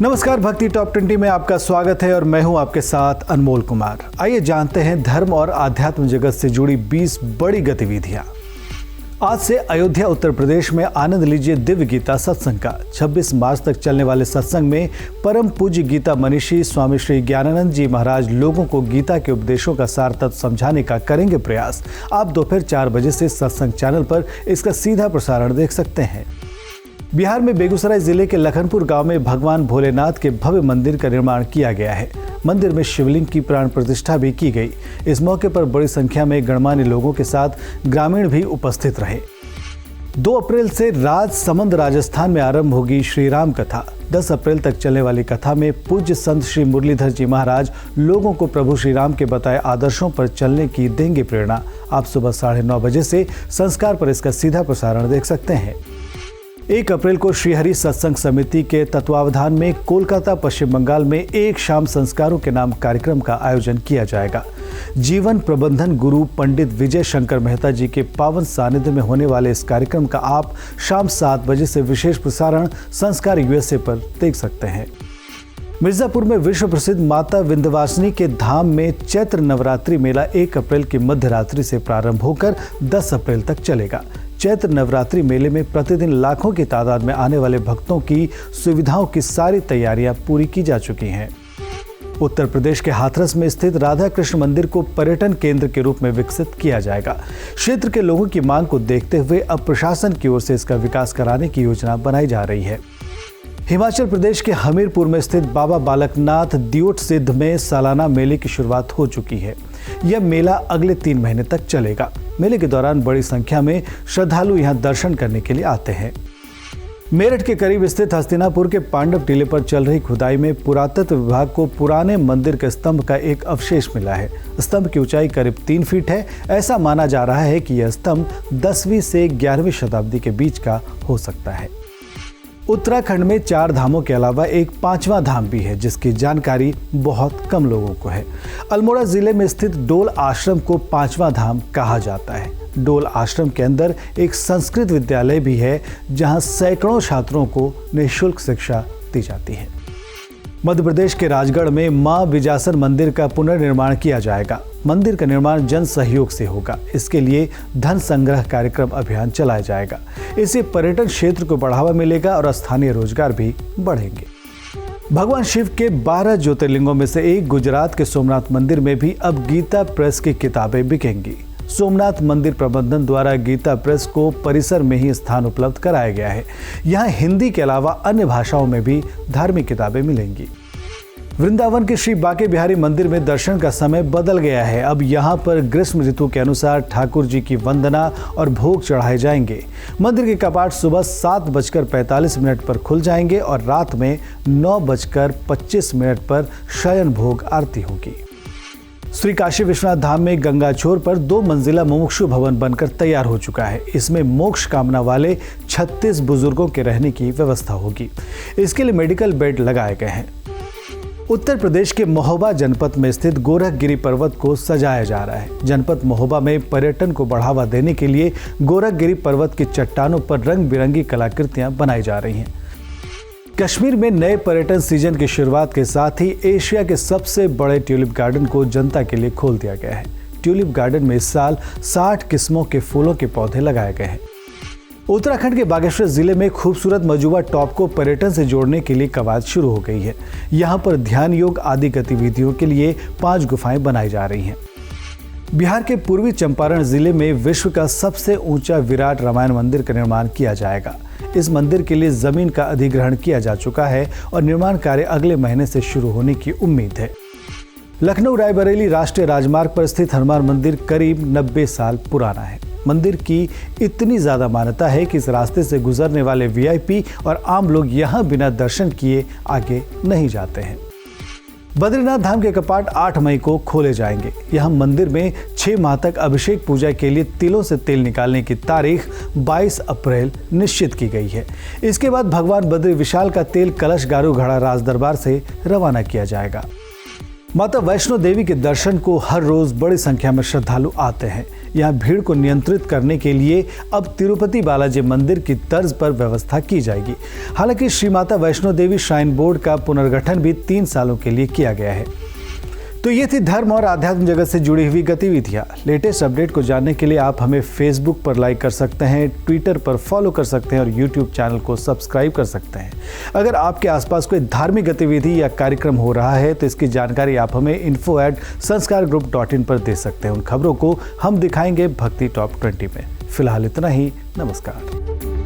नमस्कार, भक्ति टॉप 20 में आपका स्वागत है और मैं हूं आपके साथ अनमोल कुमार। आइए जानते हैं धर्म और आध्यात्म जगत से जुड़ी 20 बड़ी गतिविधियां। आज से अयोध्या उत्तर प्रदेश में आनंद लीजिए दिव्य गीता सत्संग का। 26 मार्च तक चलने वाले सत्संग में परम पूज्य गीता मनीषी स्वामी श्री ज्ञानानंद जी महाराज लोगों को गीता के उपदेशों का सार तत्व समझाने का करेंगे प्रयास। आप दोपहर 4 बजे से सत्संग चैनल पर इसका सीधा प्रसारण देख सकते हैं। बिहार में बेगूसराय जिले के लखनपुर गांव में भगवान भोलेनाथ के भव्य मंदिर का निर्माण किया गया है। मंदिर में शिवलिंग की प्राण प्रतिष्ठा भी की गई। इस मौके पर बड़ी संख्या में गणमान्य लोगों के साथ ग्रामीण भी उपस्थित रहे। 2 अप्रैल से राजसमंद राजस्थान में आरंभ होगी श्री राम कथा। 10 अप्रैल तक चलने वाली कथा में पूज्य संत श्री मुरलीधर जी महाराज लोगों को प्रभु श्री राम के बताए आदर्शों पर चलने की देंगे प्रेरणा। आप सुबह 9:30 बजे से संस्कार पर इसका सीधा प्रसारण देख सकते हैं। 1 अप्रैल को श्रीहरि सत्संग समिति के तत्वावधान में कोलकाता पश्चिम बंगाल में एक शाम संस्कारों के नाम कार्यक्रम का आयोजन किया जाएगा। जीवन प्रबंधन गुरु पंडित विजय शंकर मेहता जी के पावन सानिध्य में होने वाले इस कार्यक्रम का आप शाम 7 बजे से विशेष प्रसारण संस्कार USA पर देख सकते हैं। मिर्जापुर में विश्व प्रसिद्ध माता विंध्यवासिनी के धाम में चैत्र नवरात्रि मेला 1 अप्रैल की मध्य रात्रि से प्रारंभ होकर 10 अप्रैल तक चलेगा। चैत्र नवरात्रि मेले में प्रतिदिन लाखों की तादाद में आने वाले भक्तों की सुविधाओं की सारी तैयारियां पूरी की जा चुकी हैं। उत्तर प्रदेश के हाथरस में स्थित राधा कृष्ण मंदिर को पर्यटन केंद्र के रूप में विकसित किया जाएगा। क्षेत्र के लोगों की मांग को देखते हुए अब प्रशासन की ओर से इसका विकास कराने की योजना बनाई जा रही है। हिमाचल प्रदेश के हमीरपुर में स्थित बाबा बालकनाथ दियोट सिद्ध में सालाना मेले की शुरुआत हो चुकी है। यह मेला अगले 3 महीने तक चलेगा। मेले के दौरान बड़ी संख्या में श्रद्धालु यहां दर्शन करने के लिए आते हैं। मेरठ के करीब स्थित हस्तिनापुर के पांडव टीले पर चल रही खुदाई में पुरातत्व विभाग को पुराने मंदिर के स्तंभ का एक अवशेष मिला है। स्तंभ की ऊंचाई करीब 3 फीट है। ऐसा माना जा रहा है कि यह स्तंभ 10वीं से 11वीं शताब्दी के बीच का हो सकता है। उत्तराखंड में 4 धामों के अलावा एक 5वां धाम भी है, जिसकी जानकारी बहुत कम लोगों को है। अल्मोड़ा जिले में स्थित डोल आश्रम को 5वां धाम कहा जाता है। डोल आश्रम के अंदर एक संस्कृत विद्यालय भी है, जहां सैकड़ों छात्रों को निःशुल्क शिक्षा दी जाती है। मध्य प्रदेश के राजगढ़ में मां बिजासन मंदिर का पुनर्निर्माण किया जाएगा। मंदिर का निर्माण जन सहयोग से होगा। इसके लिए धन संग्रह कार्यक्रम अभियान चलाया जाएगा। इससे पर्यटन क्षेत्र को बढ़ावा मिलेगा और स्थानीय रोजगार भी बढ़ेंगे। भगवान शिव के 12 ज्योतिर्लिंगों में से एक गुजरात के सोमनाथ मंदिर में भी अब गीता प्रेस की किताबें बिकेंगी। सोमनाथ मंदिर प्रबंधन द्वारा गीता प्रेस को परिसर में ही स्थान उपलब्ध कराया गया है। यहाँ हिंदी के अलावा अन्य भाषाओं में भी धार्मिक किताबें मिलेंगी। वृंदावन के श्री बांके बिहारी मंदिर में दर्शन का समय बदल गया है। अब यहाँ पर ग्रीष्म ऋतु के अनुसार ठाकुर जी की वंदना और भोग चढ़ाए जाएंगे। मंदिर के कपाट सुबह 7:45 पर खुल जाएंगे और रात में 9:25 पर शयन भोग आरती होगी। श्री काशी विश्वनाथ धाम में गंगाचोर पर 2 मंजिला मुमुक्षु भवन बनकर तैयार हो चुका है। इसमें मोक्ष कामना वाले 36 बुजुर्गों के रहने की व्यवस्था होगी। इसके लिए मेडिकल बेड लगाए गए हैं। उत्तर प्रदेश के महोबा जनपद में स्थित गोरखगिरी पर्वत को सजाया जा रहा है। जनपद महोबा में पर्यटन को बढ़ावा देने के लिए गोरखगिरी पर्वत की चट्टानों पर रंग बिरंगी कलाकृतियां बनाई जा रही हैं। कश्मीर में नए पर्यटन सीजन की शुरुआत के साथ ही एशिया के सबसे बड़े ट्यूलिप गार्डन को जनता के लिए खोल दिया गया है। ट्यूलिप गार्डन में इस साल 60 किस्मों के फूलों के पौधे लगाए गए हैं। उत्तराखंड के बागेश्वर जिले में खूबसूरत मजुआ टॉप को पर्यटन से जोड़ने के लिए कवायद शुरू हो गई है। यहाँ पर ध्यान योग आदि गतिविधियों के लिए 5 गुफाएं बनाई जा रही हैं। बिहार के पूर्वी चंपारण जिले में विश्व का सबसे ऊंचा विराट रामायण मंदिर का निर्माण किया जाएगा। इस मंदिर के लिए जमीन का अधिग्रहण किया जा चुका है और निर्माण कार्य अगले महीने से शुरू होने की उम्मीद है। लखनऊ रायबरेली राष्ट्रीय राजमार्ग पर स्थित हनुमान मंदिर करीब 90 साल पुराना है। मंदिर की इतनी ज्यादा मान्यता है कि इस रास्ते से गुजरने वाले VIP और आम लोग यहाँ बिना दर्शन किए आगे नहीं जाते हैं। बद्रीनाथ धाम के कपाट 8 मई को खोले जाएंगे। यहाँ मंदिर में 6 माह तक अभिषेक पूजा के लिए तिलों से तेल निकालने की तारीख 22 अप्रैल निश्चित की गई है। इसके बाद भगवान बद्री विशाल का तेल कलश गारू घड़ा राज दरबार से रवाना किया जाएगा। माता वैष्णो देवी के दर्शन को हर रोज बड़ी संख्या में श्रद्धालु आते हैं। यहाँ भीड़ को नियंत्रित करने के लिए अब तिरुपति बालाजी मंदिर की तर्ज पर व्यवस्था की जाएगी। हालांकि श्री माता वैष्णो देवी श्राइन बोर्ड का पुनर्गठन भी 3 सालों के लिए किया गया है। तो ये थी धर्म और आध्यात्म जगत से जुड़ी हुई गतिविधियां। लेटेस्ट अपडेट को जानने के लिए आप हमें फेसबुक पर लाइक कर सकते हैं, ट्विटर पर फॉलो कर सकते हैं और यूट्यूब चैनल को सब्सक्राइब कर सकते हैं। अगर आपके आसपास कोई धार्मिक गतिविधि या कार्यक्रम हो रहा है तो इसकी जानकारी आप हमें info@sanskargroup.in पर दे सकते हैं। उन खबरों को हम दिखाएंगे भक्ति टॉप 20 में। फिलहाल इतना ही। नमस्कार।